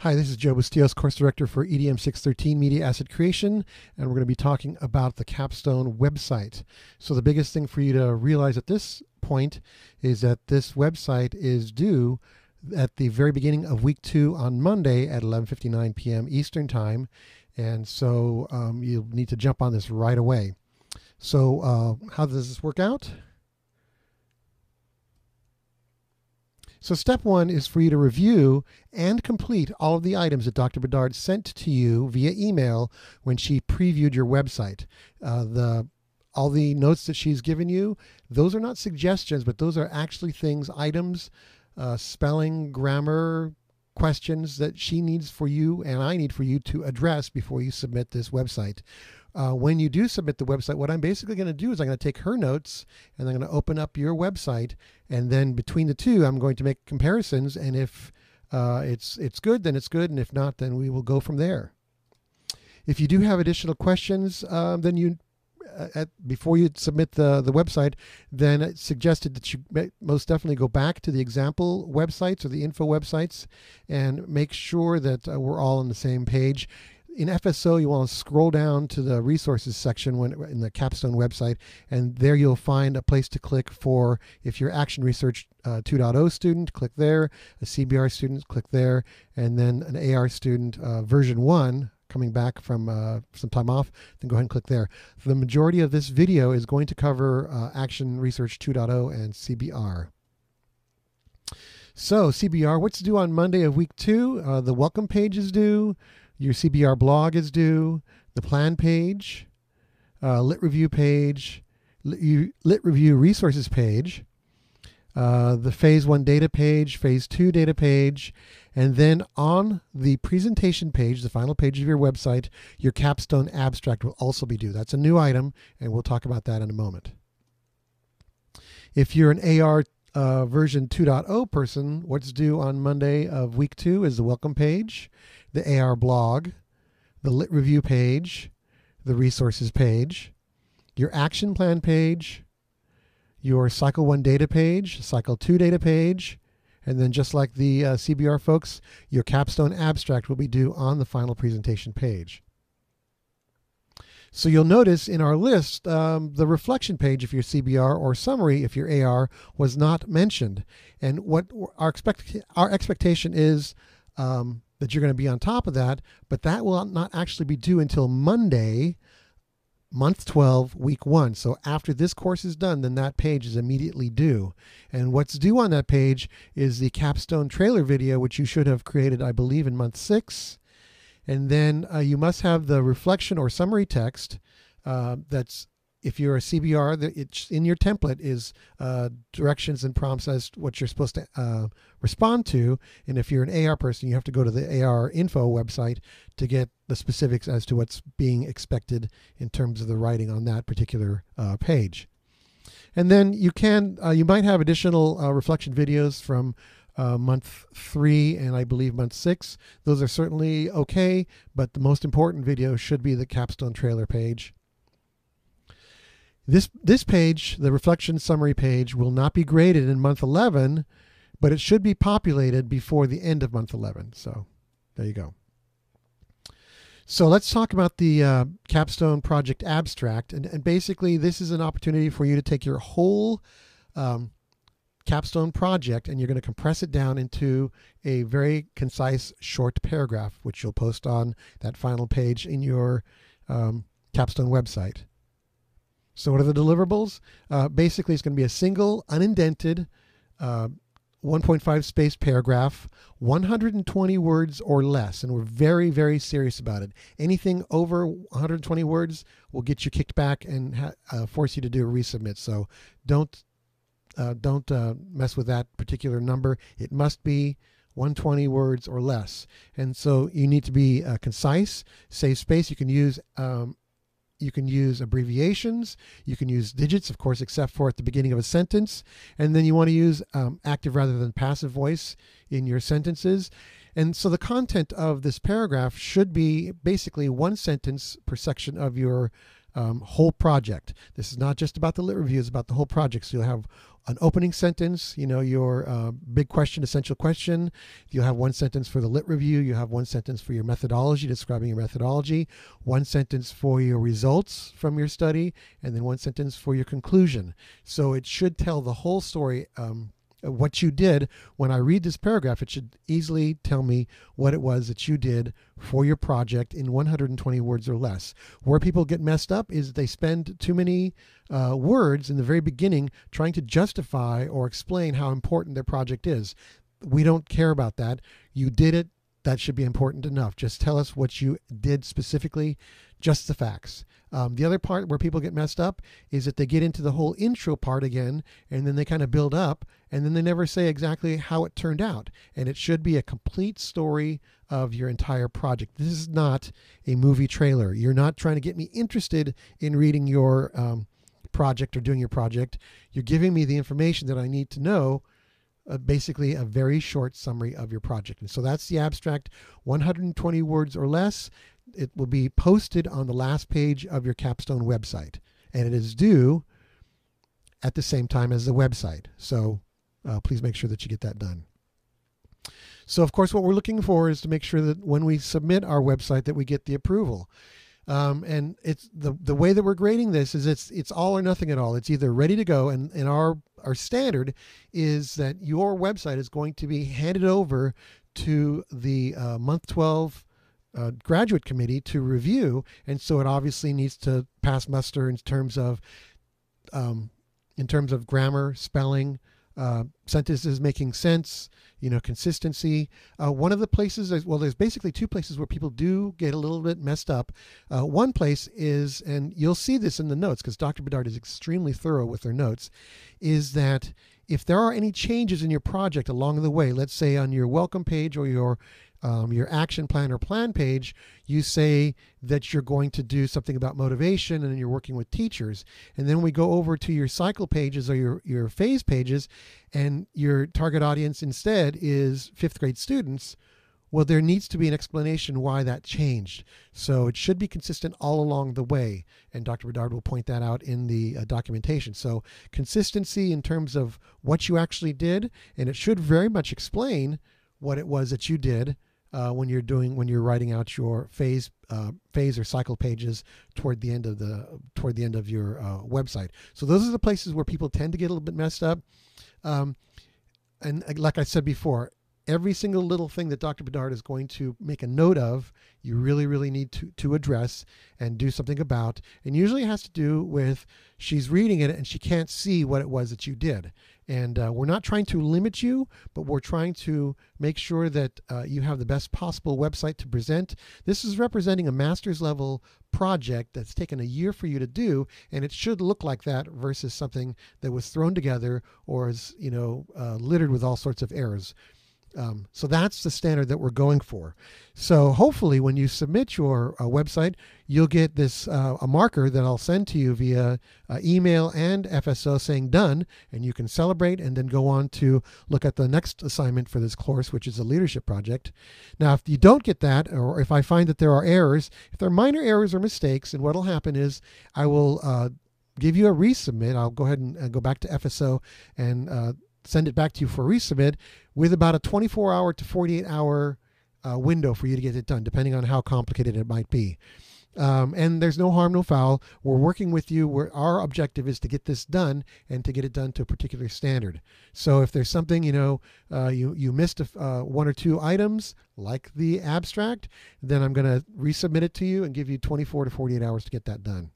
Hi, this is Joe Bustillos, Course Director for EDM 613 Media Asset Creation, and we're going to be talking about the Capstone website. So the biggest thing for you to realize at this point is that this website is due at the very beginning of week 2 on Monday at 11:59 p.m. Eastern Time, and so you'll need to jump on this right away. So how does this work out? So step 1 is for you to review and complete all of the items that Dr. Bedard sent to you via email when she previewed your website. All the notes that she's given you, those are not suggestions, but those are actually things, items, spelling, grammar, questions that she needs for you and I need for you to address before you submit this website. When you do submit the website, what I'm basically going to do is I'm going to take her notes and I'm going to open up your website, and then between the two I'm going to make comparisons, and if it's good, then it's good, and if not, then we will go from there. If you do have additional questions, then you before you submit the website, then it's suggested that you most definitely go back to the example websites or the info websites and make sure that we're all on the same page. In FSO, you want to scroll down to the resources section in the Capstone website, and there you'll find a place to click for, if you're Action Research 2.0 student, click there, a CBR student, click there, and then an AR student version 1, coming back from some time off, then go ahead and click there. The majority of this video is going to cover Action Research 2.0 and CBR. So CBR, what's due on Monday of week 2? The welcome page is due. Your CBR blog is due, the plan page, lit review page, lit review resources page, the phase 1 data page, phase 2 data page, and then on the presentation page, the final page of your website, your capstone abstract will also be due. That's a new item, and we'll talk about that in a moment. If you're an AR version 2.0 person, what's due on Monday of week 2 is the welcome page, the AR blog, the lit review page, the resources page, your action plan page, your cycle 1 data page, cycle 2 data page, and then just like the CBR folks, your capstone abstract will be due on the final presentation page. So you'll notice in our list, the reflection page if you're CBR or summary if you're AR was not mentioned. And what our expectation is that you're going to be on top of that, but that will not actually be due until Monday, month 12, week 1. So after this course is done, then that page is immediately due. And what's due on that page is the capstone trailer video, which you should have created, I believe, in month 6. And then you must have the reflection or summary text that's, if you're a CBR, it's in your template is directions and prompts as to what you're supposed to respond to. And if you're an AR person, you have to go to the AR info website to get the specifics as to what's being expected in terms of the writing on that particular page. And then you might have additional reflection videos from month 3 and I believe month 6. Those are certainly okay, but the most important video should be the capstone trailer page. This page, the reflection summary page, will not be graded in month 11, but it should be populated before the end of month 11. So there you go. So let's talk about the Capstone Project abstract. And basically, this is an opportunity for you to take your whole Capstone project and you're going to compress it down into a very concise short paragraph, which you'll post on that final page in your Capstone website. So what are the deliverables? Basically, it's going to be a single, unindented, 1.5 space paragraph, 120 words or less. And we're very, very serious about it. Anything over 120 words will get you kicked back and force you to do a resubmit. So don't mess with that particular number. It must be 120 words or less. And so you need to be concise, save space. You can use abbreviations, you can use digits, of course, except for at the beginning of a sentence. And then you want to use active rather than passive voice in your sentences. And so the content of this paragraph should be basically 1 sentence per section of your whole project. This is not just about the lit review, it's about the whole project. So you'll have an opening sentence, your big question, essential question. You'll have one sentence for the lit review. You have one sentence for your methodology, describing your methodology, one sentence for your results from your study, and then one sentence for your conclusion. So it should tell the whole story, what you did. When I read this paragraph, it should easily tell me what it was that you did for your project in 120 words or less. Where people get messed up is they spend too many words in the very beginning trying to justify or explain how important their project is. We don't care about that. You did it. That should be important enough. Just tell us what you did specifically, just the facts. The other part where people get messed up is that they get into the whole intro part again, and then they kind of build up, and then they never say exactly how it turned out. And it should be a complete story of your entire project. This is not a movie trailer. You're not trying to get me interested in reading your project or doing your project. You're giving me the information that I need to know, basically a very short summary of your project. And so that's the abstract, 120 words or less. It will be posted on the last page of your Capstone website, and it is due at the same time as the website. So please make sure that you get that done. So of course, what we're looking for is to make sure that when we submit our website that we get the approval. And it's the way that we're grading this is it's all or nothing at all. It's either ready to go, and our standard is that your website is going to be handed over to the month 12 graduate committee to review, and so it obviously needs to pass muster in terms of grammar, spelling, sentences making sense, consistency. One of the places, there's basically two places where people do get a little bit messed up. One place is, and you'll see this in the notes because Dr. Bedard is extremely thorough with her notes, is that if there are any changes in your project along the way, let's say on your welcome page or your action plan or plan page, you say that you're going to do something about motivation and you're working with teachers. And then we go over to your cycle pages or your phase pages, and your target audience instead is 5th grade students. Well, there needs to be an explanation why that changed. So it should be consistent all along the way. And Dr. Bedard will point that out in the documentation. So consistency in terms of what you actually did, and it should very much explain what it was that you did when you're writing out your phase or cycle pages toward the end of your website. So those are the places where people tend to get a little bit messed up. And like I said before, every single little thing that Dr. Bedard is going to make a note of, you really, really need to address and do something about. And usually it has to do with she's reading it and she can't see what it was that you did. And we're not trying to limit you, but we're trying to make sure that you have the best possible website to present. This is representing a master's level project that's taken a year for you to do, and it should look like that versus something that was thrown together or is littered with all sorts of errors. So that's the standard that we're going for. So hopefully when you submit your website, you'll get this a marker that I'll send to you via email and FSO saying done, and you can celebrate and then go on to look at the next assignment for this course, which is a leadership project. Now, if you don't get that, or if I find that there are errors, if there are minor errors or mistakes, and what will happen is I will give you a resubmit. I'll go ahead and go back to FSO and send it back to you for resubmit with about a 24-hour to 48-hour window for you to get it done, depending on how complicated it might be. And there's no harm, no foul. We're working with you. Our objective is to get this done and to get it done to a particular standard. So if there's something, you missed one or two items, like the abstract, then I'm going to resubmit it to you and give you 24 to 48 hours to get that done.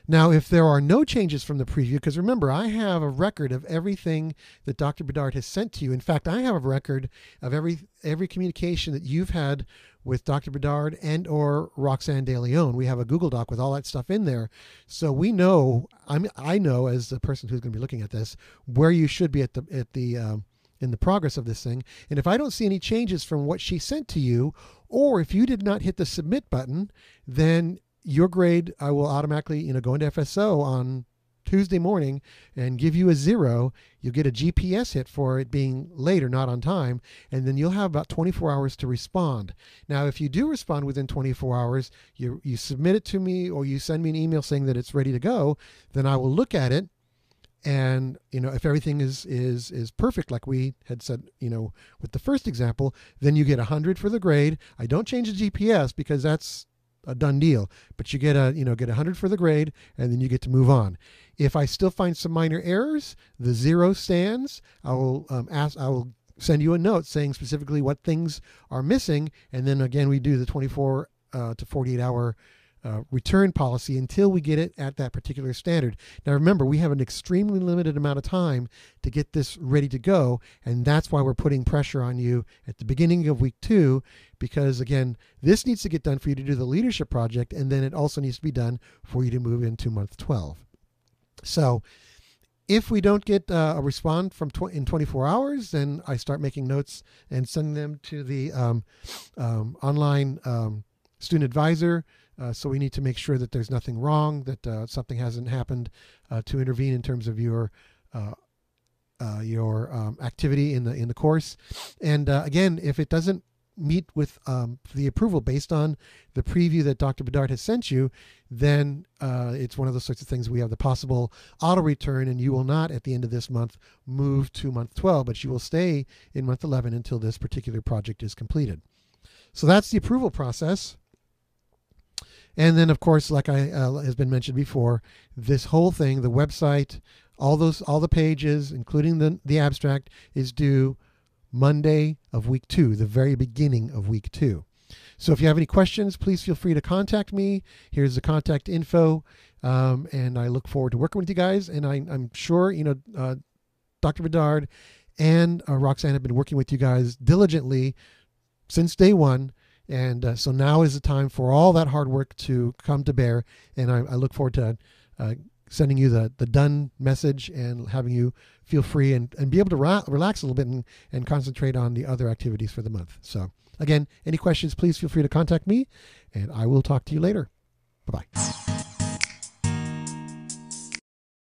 Now, if there are no changes from the preview, because remember, I have a record of everything that Dr. Bedard has sent to you. In fact, I have a record of every communication that you've had with Dr. Bedard and or Roxanne De Leon. We have a Google Doc with all that stuff in there. So we know, I know as the person who's going to be looking at this, where you should be in the progress of this thing. And if I don't see any changes from what she sent to you, or if you did not hit the submit button, then your grade, I will automatically, go into FSO on Tuesday morning and give you a 0, you'll get a GPS hit for it being late or not on time, and then you'll have about 24 hours to respond. Now, if you do respond within 24 hours, you submit it to me or you send me an email saying that it's ready to go, then I will look at it. And, if everything is perfect, like we had said, with the first example, then you get 100 for the grade. I don't change the GPS because that's a done deal, but you get get 100 for the grade, and then you get to move on. If I still find some minor errors, the 0 stands. I will send you a note saying specifically what things are missing, and then again we do the 24 to 48 hour return policy until we get it at that particular standard. Now remember, we have an extremely limited amount of time to get this ready to go, and that's why we're putting pressure on you at the beginning of week 2, because again, this needs to get done for you to do the leadership project, and then it also needs to be done for you to move into month 12. So if we don't get a response in 24 hours, then I start making notes and sending them to the online student advisor. So we need to make sure that there's nothing wrong, that something hasn't happened to intervene in terms of your activity in the course. And again, if it doesn't meet with the approval based on the preview that Dr. Bedard has sent you, then it's one of those sorts of things. We have the possible auto return, and you will not at the end of this month move to month 12, but you will stay in month 11 until this particular project is completed. So that's the approval process. And then, of course, like has been mentioned before, this whole thing, the website, all the pages, including the abstract, is due Monday of week 2, the very beginning of week 2. So if you have any questions, please feel free to contact me. Here's the contact info, and I look forward to working with you guys. And I'm sure Dr. Bedard and Roxanne have been working with you guys diligently since day one. And so now is the time for all that hard work to come to bear. And I look forward to sending you the done message and having you feel free and be able to relax a little bit and concentrate on the other activities for the month. So again, any questions, please feel free to contact me, and I will talk to you later. Bye-bye.